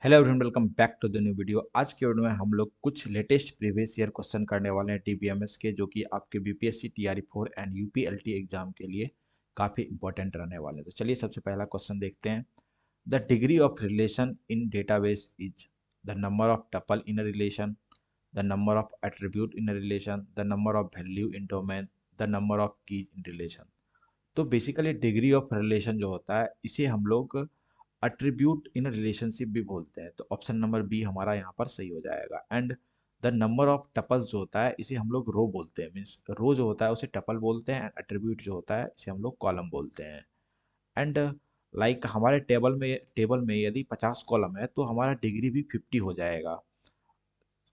Hello everyone, welcome back to the new video. आज के video में हम लोग कुछ लेटेस्ट प्रीवियस ईयर क्वेश्चन करने वाले हैं डीबीएमएस के, जो कि आपके बीपीएससी टीआरई 4 एंड यूपीएलटी एग्जाम के लिए काफ़ी इंपॉर्टेंट रहने वाले हैं। तो चलिए सबसे पहला क्वेश्चन देखते हैं। The degree of relation in database is the number of tuple in a relation, the number of attribute in a relation, the number of value in domain, the number of keys in relation. तो basically degree of relation जो होता है इसे हम लोग attribute in relationship भी बोलते हैं। तो ऑप्शन नंबर बी हमारा यहाँ पर सही हो जाएगा। And the number of tuples जो होता है इसे हम लोग रो बोलते हैं। मीन्स रो जो होता है उसे टपल बोलते हैं, एंड एट्रीब्यूट जो होता है इसे हम लोग कॉलम बोलते हैं। एंड लाइक हमारे टेबल में यदि 50 कॉलम है तो हमारा डिग्री भी 50 हो जाएगा।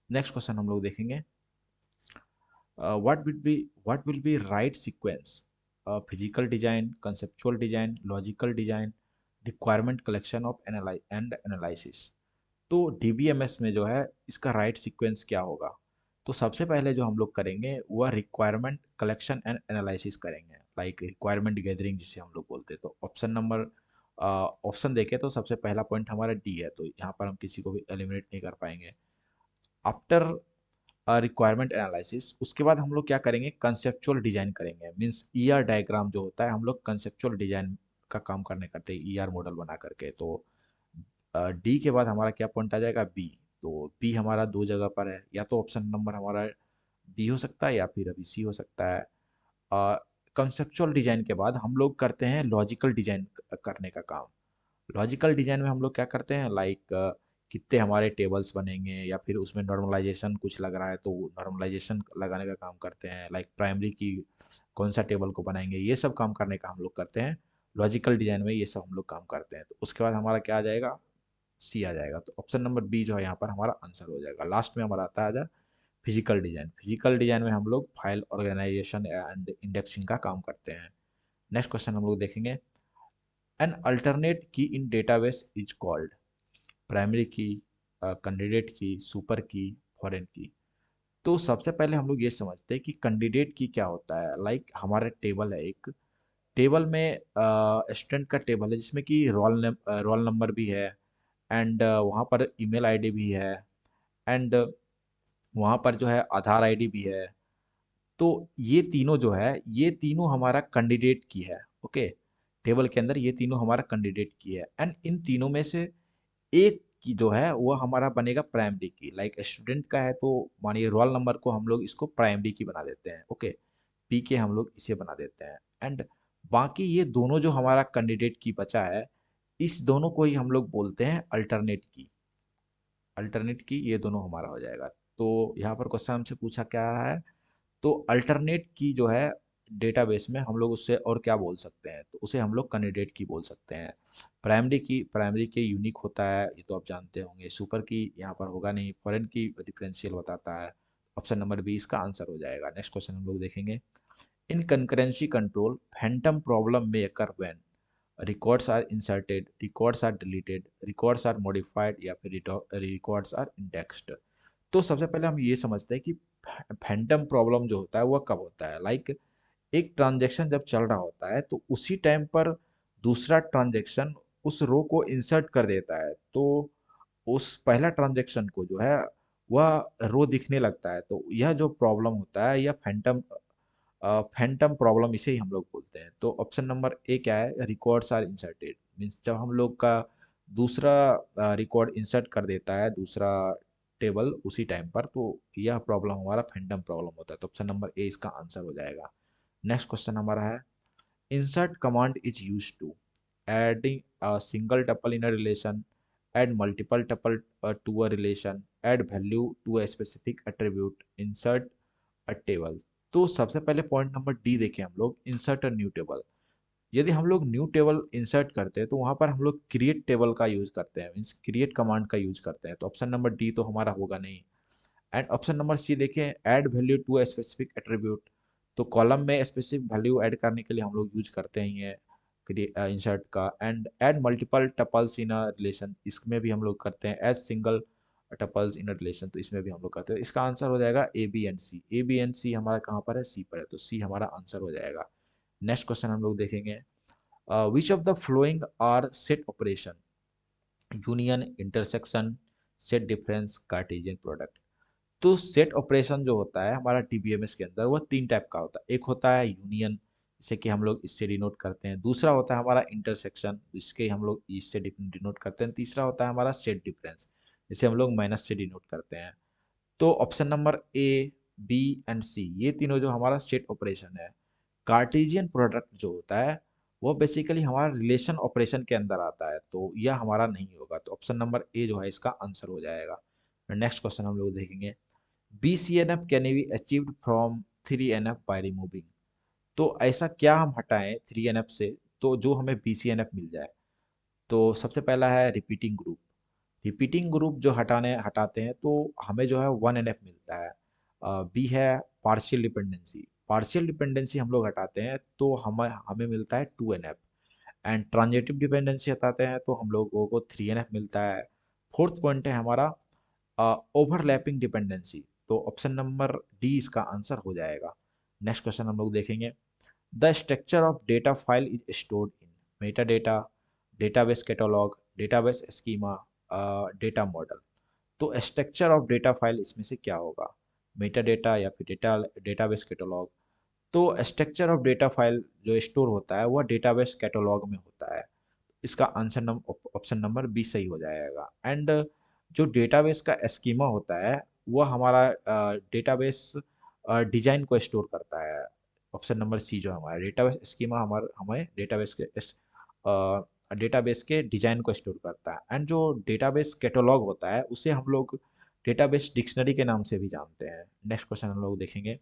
नेक्स्ट क्वेश्चन हम लोग देखेंगे। What will be right sequence? Physical design, conceptual design, logical design, requirement collection of and analysis. तो डीबीएमएस में जो है इसका राइट सीक्वेंस क्या होगा? तो सबसे पहले जो हम लोग करेंगे वह रिक्वायरमेंट कलेक्शन एंड एनालिसिस करेंगे, लाइक रिक्वायरमेंट गैदरिंग जिसे हम लोग बोलते हैं। तो ऑप्शन देखें तो सबसे पहला पॉइंट हमारा डी है, तो यहाँ पर हम किसी को भी एलिमिनेट नहीं कर पाएंगे। आफ्टर रिक्वायरमेंट एनालिसिस उसके बाद हम लोग क्या करेंगे? कंसेप्चुअल डिजाइन करेंगे। मीन्स ईआर डायग्राम जो होता है हम लोग कंसेप्चुअल डिजाइन का काम करने करते हैं ईआर मॉडल बना करके। तो डी के बाद हमारा क्या पॉइंट आ जाएगा? बी। तो बी हमारा दो जगह पर है, या तो ऑप्शन नंबर हमारा डी हो सकता है या फिर अभी सी हो सकता है। कंसेप्चुअल डिजाइन के बाद हम लोग करते हैं लॉजिकल डिजाइन करने का काम। लॉजिकल डिजाइन में हम लोग क्या करते हैं, लाइक कितने हमारे टेबल्स बनेंगे, या फिर उसमें नॉर्मलाइजेशन कुछ लग रहा है तो नॉर्मलाइजेशन लगाने का काम करते हैं। लाइक प्राइमरी की कौन सा टेबल को बनाएंगे, ये सब काम करने का हम लोग करते हैं। लॉजिकल डिजाइन में ये सब हम लोग काम करते हैं। तो उसके बाद हमारा क्या आ जाएगा? सी आ जाएगा। तो ऑप्शन नंबर बी जो है यहाँ पर हमारा आंसर हो जाएगा। लास्ट में हमारा आता है फिजिकल डिजाइन। फिजिकल डिजाइन में हम लोग फाइल ऑर्गेनाइजेशन एंड इंडेक्सिंग का काम करते हैं। नेक्स्ट क्वेश्चन हम लोग देखेंगे। एन अल्टरनेट की इन database is called primary key, candidate की, सुपर की, फॉरेन की। तो सबसे पहले हम लोग ये समझते हैं कि कैंडिडेट की क्या होता है। लाइक हमारा टेबल है एक, टेबल में स्टूडेंट का टेबल है जिसमें कि रोल नंबर भी है, एंड वहाँ पर ईमेल आईडी भी है, एंड वहाँ पर जो है आधार आईडी भी है। तो ये तीनों जो है ये तीनों हमारा कैंडिडेट की है। ओके, टेबल के अंदर ये तीनों हमारा कैंडिडेट की है, एंड इन तीनों में से एक की जो है वो हमारा बनेगा प्राइमरी की। लाइक स्टूडेंट का है तो मानिए रोल नंबर को हम लोग इसको प्राइमरी की बना देते हैं। ओके, पी के हम लोग इसे बना देते हैं। एंड बाकी ये दोनों जो हमारा कैंडिडेट की बचा है, इस दोनों को ही हम लोग बोलते हैं अल्टरनेट की। अल्टरनेट की ये दोनों हमारा हो जाएगा। तो यहाँ पर क्वेश्चन हमसे पूछा क्या है? तो अल्टरनेट की जो है डेटाबेस में हम लोग उससे और क्या बोल सकते हैं? तो उसे हम लोग कैंडिडेट की बोल सकते हैं। प्राइमरी की यूनिक होता है, ये तो आप जानते होंगे। सुपर की यहाँ पर होगा नहीं। फॉरेन की डिफरेंशियल बताता है। ऑप्शन नंबर बी इसका आंसर हो जाएगा। नेक्स्ट क्वेश्चन हम लोग देखेंगे। In concurrency control phantom problem में occur when records are inserted, records are deleted, records are modified, या फिर रिकॉर्ड्स आर इंडेक्स्ड। तो सबसे पहले हम ये समझते हैं कि फैंटम प्रॉब्लम जो होता है वह कब होता है। लाइक एक ट्रांजैक्शन जब चल रहा होता है तो उसी टाइम पर दूसरा ट्रांजैक्शन उस रो को इंसर्ट कर देता है, तो उस पहला ट्रांजैक्शन को जो है वह रो दिखने लगता है। तो यह जो प्रॉब्लम होता है यह फैंटम प्रॉब्लम इसे ही हम लोग बोलते हैं। तो ऑप्शन नंबर ए क्या है? Records are inserted. मीन्स जब हम लोग का दूसरा रिकॉर्ड इंसर्ट कर देता है दूसरा टेबल उसी टाइम पर, तो यह प्रॉब्लम हमारा फैंटम प्रॉब्लम होता है। तो ऑप्शन नंबर ए इसका आंसर हो जाएगा। नेक्स्ट क्वेश्चन हमारा है। insert command is used to adding a single tuple in a relation, add multiple tuple to a relation, add value to a specific attribute, insert a table। तो सबसे पहले point number D देखें हम लोग, insert a new table. यदि हम लोग new table insert करते हैं तो वहां पर हम लोग क्रिएट टेबल का यूज करते हैं, मीन्स क्रिएट कमांड का यूज करते हैं। तो ऑप्शन नंबर डी तो हमारा होगा नहीं। एंड ऑप्शन नंबर सी देखें, add value to a specific attribute. तो कॉलम में स्पेसिफिक वैल्यू ऐड करने के लिए हम लोग यूज करते हैं ये इंसर्ट का। And add multiple tuples in a relation, इसमें भी हम लोग करते हैं। As single tuples in a relation, तो इसमें भी हम लोग करते हैं। इसका आंसर हो जाएगा A B and C. A B and C हमारा कहाँ पर है? सी पर है, तो सी हमारा आंसर हो जाएगा। नेक्स्ट क्वेश्चन हम लोग देखेंगे। Which of the following are set operation? Union, intersection, set difference, Cartesian product. तो सेट ऑपरेशन जो होता है हमारा डीबीएमएस के अंदर वो तीन टाइप का होता है। एक होता है यूनियन, जिसे कि हम लोग इससे डिनोट करते हैं। दूसरा होता है हमारा इंटरसेक्शन, जिसके हम लोग इससे डिनोट करते हैं। तीसरा होता है हमारा सेट डिफरेंस, जिसे हम लोग माइनस से डिनोट करते हैं। तो option number A, B and C, ये तीनों जो हमारा सेट ऑपरेशन है। कार्टेशियन प्रोडक्ट जो होता है वो बेसिकली हमारा रिलेशन ऑपरेशन के अंदर आता है, तो यह हमारा नहीं होगा। तो ऑप्शन नंबर ए जो है इसका आंसर हो जाएगा। नेक्स्ट क्वेश्चन हम लोग देखेंगे। BCNF can be achieved from 3NF by removing. तो ऐसा क्या हम हटाएं 3NF से तो जो हमें BCNF मिल जाए। तो सबसे पहला है रिपीटिंग ग्रुप। रिपीटिंग ग्रुप जो हटाते हैं तो हमें जो है 1NF मिलता है। बी है पार्शियल डिपेंडेंसी। पार्शियल डिपेंडेंसी हम लोग हटाते हैं तो हमें हमें मिलता है 2NF। एंड ट्रांजिटिव डिपेंडेंसी हटाते हैं तो हम लोगों को 3NF मिलता है। फोर्थ पॉइंट है हमारा ओवरलैपिंग डिपेंडेंसी। तो ऑप्शन नंबर डी इसका आंसर हो जाएगा। नेक्स्ट क्वेश्चन हम लोग देखेंगे। The structure of data file is stored in Meta data, database catalogue, database schema, data model. तो स्ट्रक्चर ऑफ डेटा फाइल इसमें से क्या होगा, मेटा डेटा या फिर डेटाबेस कैटलॉग। तो स्ट्रक्चर ऑफ डेटा फाइल जो स्टोर होता है वह डेटाबेस कैटलॉग में होता है। इसका आंसर ऑप्शन नंबर बी सही हो जाएगा। एंड जो डेटाबेस का स्कीमा होता है वह हमारा डेटाबेस डिजाइन को स्टोर करता है। ऑप्शन नंबर सी जो हमारा डेटाबेस स्कीमा हमारे हमें डेटाबेस के डिजाइन को स्टोर करता है। एंड जो डेटाबेस कैटलॉग होता है उसे हम लोग डेटाबेस डिक्शनरी के नाम से भी जानते हैं। नेक्स्ट क्वेश्चन हम लोग देखेंगे।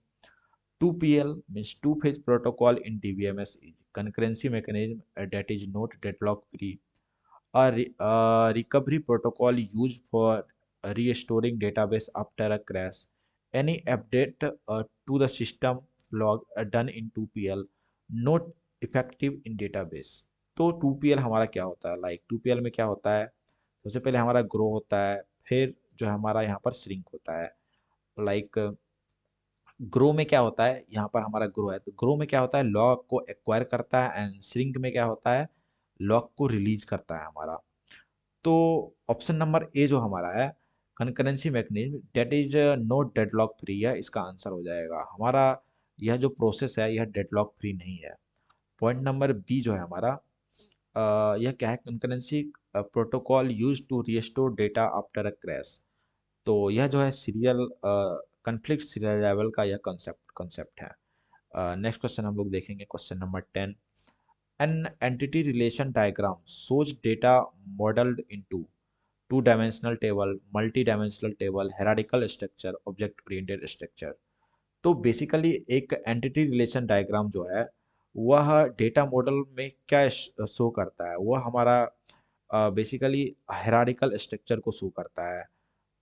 2PL means two phase protocol in DBMS is concurrency mechanism that is not deadlock free. A recovery protocol used for restoring database after a crash. Any update to the system log done in 2PL not effective in database. तो 2PL हमारा क्या होता है, like 2PL में क्या होता है, सबसे पहले हमारा ग्रो होता है, फिर जो हमारा यहाँ पर श्रिंक होता है। लाइक ग्रो में क्या होता है, यहाँ पर हमारा ग्रो है तो ग्रो में क्या होता है, लॉग को एक्वायर करता है। एंड श्रिंक में क्या होता है, लॉग को रिलीज करता है हमारा। तो ऑप्शन नंबर ए जो हमारा है concurrency mechanism that is not deadlock free है, इसका आंसर हो जाएगा हमारा। यह जो प्रोसेस है यह डेडलॉक फ्री नहीं है। पॉइंट नंबर बी जो है हमारा यह क्या है, concurrency protocol use to restore data after a crash. तो यह जो है सीरियल कन्फ्लिक्ट सीरियल लेवल का यह कॉन्सेप्ट है। नेक्स्ट क्वेश्चन हम लोग देखेंगे, question number 10। An entity relation diagram shows data modeled into two dimensional table, multi dimensional table, hierarchical structure, object oriented structure। तो बेसिकली एक एंटिटी रिलेशन डायग्राम जो है वह डेटा मॉडल में क्या शो करता है, वह हमारा बेसिकली हायरार्किकल स्ट्रक्चर को शो करता है।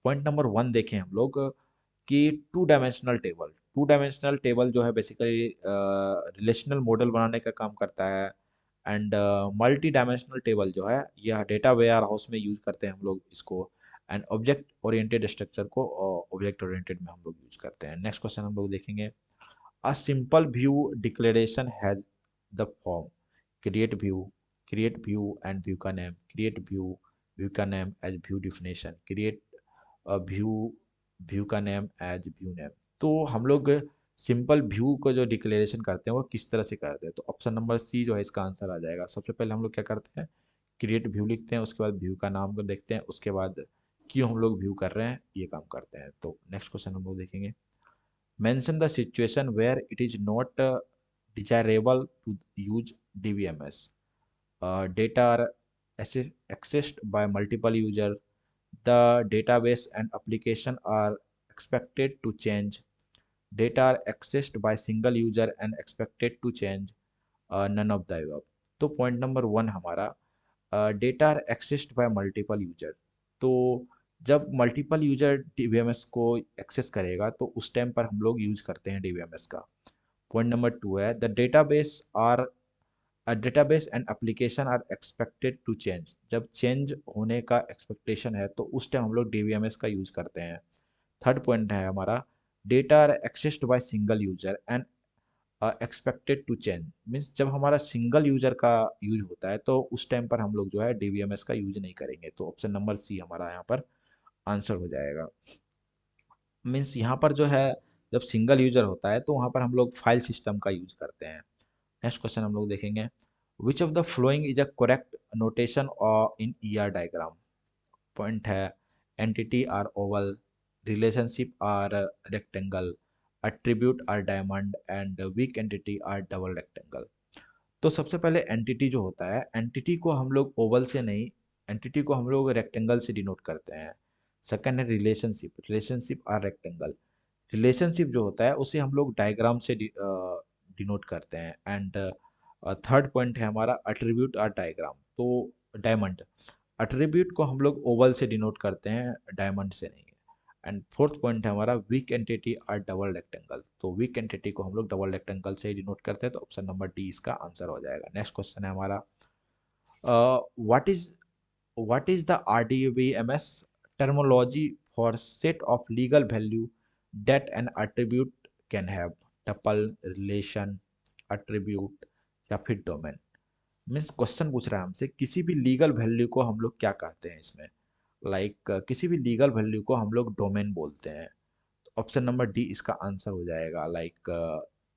पॉइंट नंबर 1 देखें हम लोग कि टू डायमेंशनल टेबल जो है बेसिकली रिलेशनल मॉडल बनाने का काम करता है। एंड मल्टी डायमेंशनल टेबल जो है यह डेटा वेयर हाउस में यूज करते हैं हम लोग इसको। एंड ऑब्जेक्ट ओरिएंटेड स्ट्रक्चर को ऑब्जेक्ट ओरिएंटेड में हम लोग यूज करते हैं। नेक्स्ट क्वेश्चन हम लोग देखेंगे। A simple view declaration has the form create view, create view and view का नेम, क्रिएट व्यू, व्यू का name as view definition, create view, view का नेम एज व्यू नेम। तो हम लोग सिंपल व्यू को जो डिक्लेरेशन करते हैं वो किस तरह से करते हैं, तो ऑप्शन नंबर सी जो है इसका आंसर आ जाएगा। सबसे पहले हम लोग क्या करते हैं, क्रिएट व्यू लिखते हैं, उसके बाद व्यू का नाम को देखते हैं, उसके बाद क्यों हम लोग व्यू कर रहे हैं ये काम करते हैं। तो नेक्स्ट क्वेश्चन हम लोग देखेंगे। Mention the situation where it is not desirable to use DBMS। Data are accessed by multiple users. The database and application are expected to change. Data are accessed by single user and expected to change. None of the above। तो point number 1 हमारा data are accessed by multiple user. तो जब multiple user DBMS को access करेगा तो उस time पर हम लोग यूज करते हैं DBMS का। पॉइंट नंबर 2 है the database are database and application are expected to change. जब चेंज होने का एक्सपेक्टेशन है तो उस टाइम हम लोग DBMS का यूज करते हैं। थर्ड पॉइंट है हमारा data are accessed by single user and expected to change, means जब हमारा सिंगल यूजर का यूज होता है तो उस टाइम पर हम लोग जो है डीबीएमएस का यूज नहीं करेंगे। तो ऑप्शन नंबर सी हमारा यहाँ पर आंसर हो जाएगा। मीन्स यहाँ पर जो है जब सिंगल यूजर होता है तो वहाँ पर हम लोग फाइल सिस्टम का यूज करते हैं। नेक्स्ट क्वेश्चन हम लोग देखेंगे, which of the following is a correct notation in ER diagram. Point है, entity are oval, relationship are rectangle, attribute are diamond and weak entity are double rectangle. तो सबसे पहले एंटिटी जो होता है, एंटिटी को हम लोग ओवल से नहीं, एंटिटी को हम लोग रेक्टेंगल से डिनोट करते हैं। सेकंड है relationship, relationship are rectangle, relationship जो होता है उसे हम लोग डायग्राम से डिनोट करते हैं। एंड थर्ड पॉइंट है हमारा अट्रीब्यूट आर डायग्राम, तो डायमंड, अट्रीब्यूट को हम लोग ओवल से डिनोट करते हैं, डायमंड से नहीं। एंड फोर्थ पॉइंट है हमारा weak entity are double rectangle, तो वीक एंटिटी को हम लोग डबल रेक्टेंगल से ही डिनोट करते हैं। तो ऑप्शन नंबर डी इसका आंसर हो जाएगा। नेक्स्ट क्वेश्चन है हमारा, what is what is the RDBMS terminology for set of legal value that an attribute can have? Tuple, relation, attribute या फिर डोमेन। मीन्स क्वेश्चन पूछ रहा है हमसे किसी भी लीगल वैल्यू को हम लोग क्या कहते हैं इसमें। किसी भी लीगल वैल्यू को हम लोग डोमेन बोलते हैं। ऑप्शन नंबर डी इसका आंसर हो जाएगा।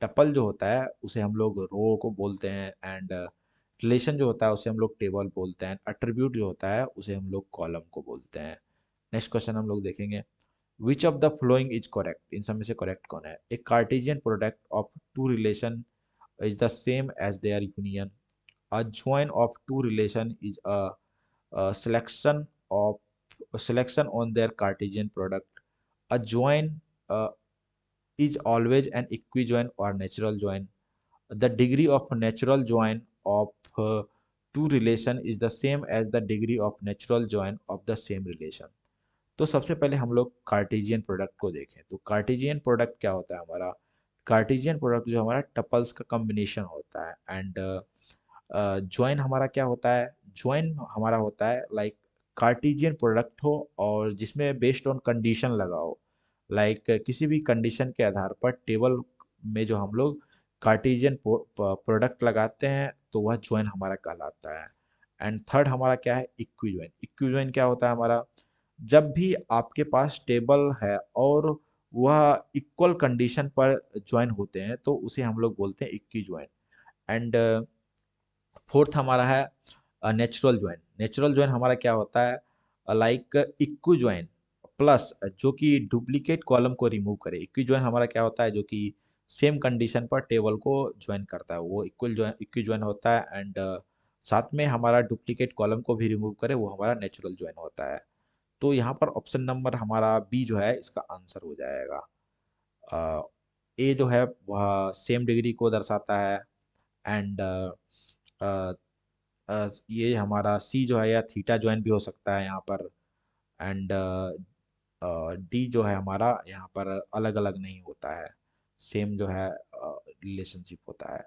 टपल जो होता है उसे हम लोग रो को बोलते हैं, एंड रिलेशन जो होता है उसे हम लोग टेबल बोलते हैं, एट्रीब्यूट जो होता है उसे हम लोग कॉलम को बोलते हैं। नेक्स्ट क्वेश्चन हम लोग देखेंगे, which of the following is correct, इन सब में से करेक्ट कौन है। A Cartesian product of two relation is the same as their union. A join of two relation is a selection on their Cartesian product. A join uh, is always an equijoin or natural join. The degree of natural join of two relation is the same as the degree of natural join of the same relation. तो सबसे पहले हम लोग Cartesian product को देखें। तो Cartesian product क्या होता है हमारा, कार्टेशियन प्रोडक्ट जो हमारा टपल्स का कॉम्बिनेशन होता है। एंड ज्वाइन हमारा क्या होता है, ज्वाइन हमारा होता है कार्टेशियन प्रोडक्ट हो और जिसमें बेस्ड ऑन कंडीशन लगा हो। किसी भी कंडीशन के आधार पर टेबल में जो हम लोग कार्टेशियन प्रोडक्ट लगाते हैं तो वह ज्वाइन हमारा कहलाता है। एंड थर्ड हमारा क्या है, इक्विज्वाइन। इक्विज्वाइन क्या होता है हमारा, जब भी आपके पास टेबल है और वह इक्वल कंडीशन पर ज्वाइन होते हैं तो उसे हम लोग बोलते हैं इक्विज्वाइन। एंड फोर्थ हमारा है नेचुरल ज्वाइन। नेचुरल ज्वाइन हमारा क्या होता है, इक्वी ज्वाइन प्लस जो कि डुप्लीकेट कॉलम को रिमूव करे। इक्वी ज्वाइन हमारा क्या होता है, जो कि सेम कंडीशन पर टेबल को ज्वाइन करता है, वो इक्वी ज्वाइन होता है। एंड साथ में हमारा डुप्लीकेट कॉलम को भी रिमूव करे, वो हमारा नेचुरल ज्वाइन होता है। तो यहाँ पर ऑप्शन नंबर हमारा बी जो है इसका आंसर हो जाएगा। ए जो है वह सेम डिग्री को दर्शाता है। एंड ये हमारा सी जो है या थीटा ज्वाइन भी हो सकता है यहाँ पर। एंड डी जो है हमारा यहाँ पर अलग अलग नहीं होता है, सेम जो है रिलेशनशिप होता है।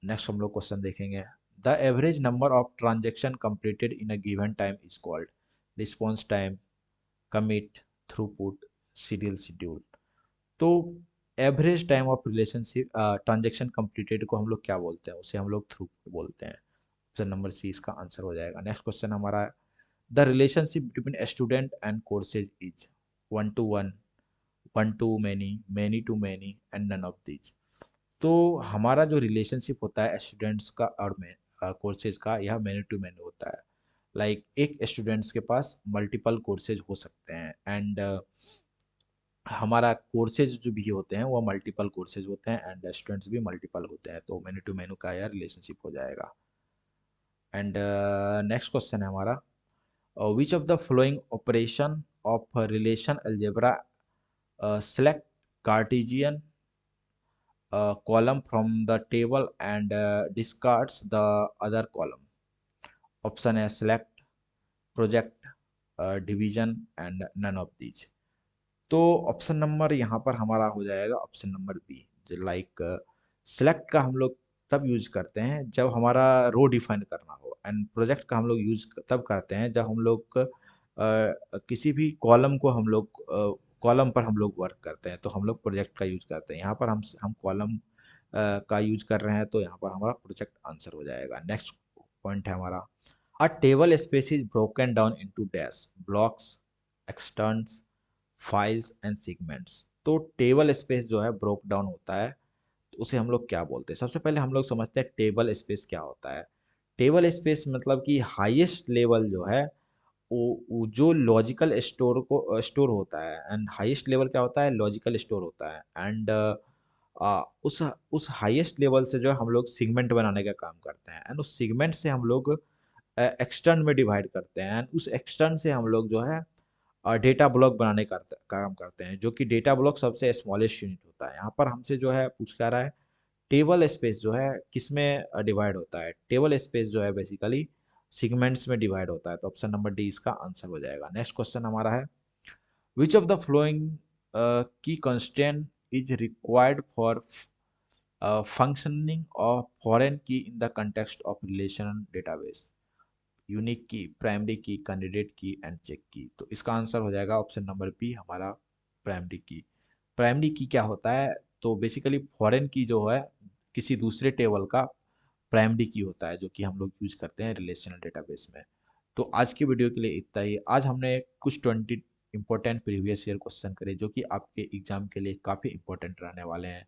नेक्स्ट हम लोग क्वेश्चन देखेंगे, the average number of transaction completed in a given time is called response time, commit, throughput, serial schedule. तो average time of relationship transaction completed को हम लोग क्या बोलते हैं, उसे हम लोग थ्रूपुट बोलते हैं। ऑप्शन नंबर सी इसका आंसर हो जाएगा। नेक्स्ट क्वेश्चन हमारा है, the relationship between student and courses is one to one, one to many to many and none of these. तो हमारा जो रिलेशनशिप होता है स्टूडेंट्स का और कोर्सेज का, यह मैनी टू मैनी होता है। एक स्टूडेंट्स के पास मल्टीपल कोर्सेज हो सकते हैं। एंड हमारा कोर्सेज जो भी होते हैं वो मल्टीपल कोर्सेज होते हैं एंड स्टूडेंट्स भी मल्टीपल होते हैं। तो मैनी टू मैनी का यह रिलेशनशिप हो जाएगा। एंड नेक्स्ट क्वेश्चन है हमारा, which of the following operation of a relation algebra select Cartesian column from the table and discards the other column? Option है select, project, division and none of these. तो option number यहाँ पर हमारा हो जाएगा option number B. Select का हम लोग तब यूज करते हैं जब हमारा रो डिफाइन करना हो, एंड प्रोजेक्ट का हम लोग यूज तब करते हैं जब हम लोग किसी भी कॉलम को हम लोग कॉलम पर हम लोग वर्क करते हैं तो हम लोग प्रोजेक्ट का यूज करते हैं। यहाँ पर हम कॉलम का यूज कर रहे हैं, तो यहाँ पर हमारा प्रोजेक्ट आंसर हो जाएगा। नेक्स्ट पॉइंट है हमारा, a table space is broken down into dash blocks, extents, files and segments. तो टेबल स्पेस जो है ब्रोक डाउन होता है, तो उसे हम लोग क्या बोलते हैं? सबसे पहले हम लोग समझते हैं टेबल स्पेस क्या होता है। टेबल स्पेस मतलब कि हाईएस्ट लेवल जो है वो जो लॉजिकल स्टोर को स्टोर होता है, एंड हाईएस्ट लेवल क्या होता है? लॉजिकल स्टोर होता है। एंड उस हाईएस्ट लेवल से जो है हम लोग सेगमेंट बनाने का काम करते हैं, एंड उस सेगमेंट से हम लोग एक्सटर्न में डिवाइड करते हैं, एंड उस एक्सटर्न से हम लोग जो है डेटा ब्लॉक बनाने का काम करते हैं, जो कि डेटा ब्लॉक सबसे स्मॉलेस्ट यूनिट होता है। यहाँ पर हमसे जो है पूछ कर रहा है टेबल स्पेस जो है किसमें डिवाइड होता है? टेबल स्पेस जो है बेसिकली सेगमेंट्स में डिवाइड होता है, तो ऑप्शन नंबर डी इसका आंसर हो जाएगा। नेक्स्ट क्वेश्चन हमारा है, which of the following key constraint is required for functioning of foreign key in the context of relational database? Unique key, primary key, candidate key and check key. तो इसका answer हो जाएगा option number B हमारा, primary key. Primary key क्या होता है? तो basically foreign की जो है किसी दूसरे टेबल का प्राइमरी की होता है, जो कि हम लोग यूज करते हैं रिलेशनल डेटाबेस में। तो आज की वीडियो के लिए इतना ही। आज हमने कुछ 20 इंपॉर्टेंट प्रीवियस ईयर क्वेश्चन करे, जो कि आपके एग्जाम के लिए काफ़ी इंपॉर्टेंट रहने वाले हैं।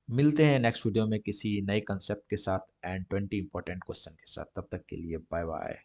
मिलते हैं नेक्स्ट वीडियो में किसी नए कंसेप्ट के साथ एंड 20 इंपॉर्टेंट क्वेश्चन के साथ। तब तक के लिए बाय बाय।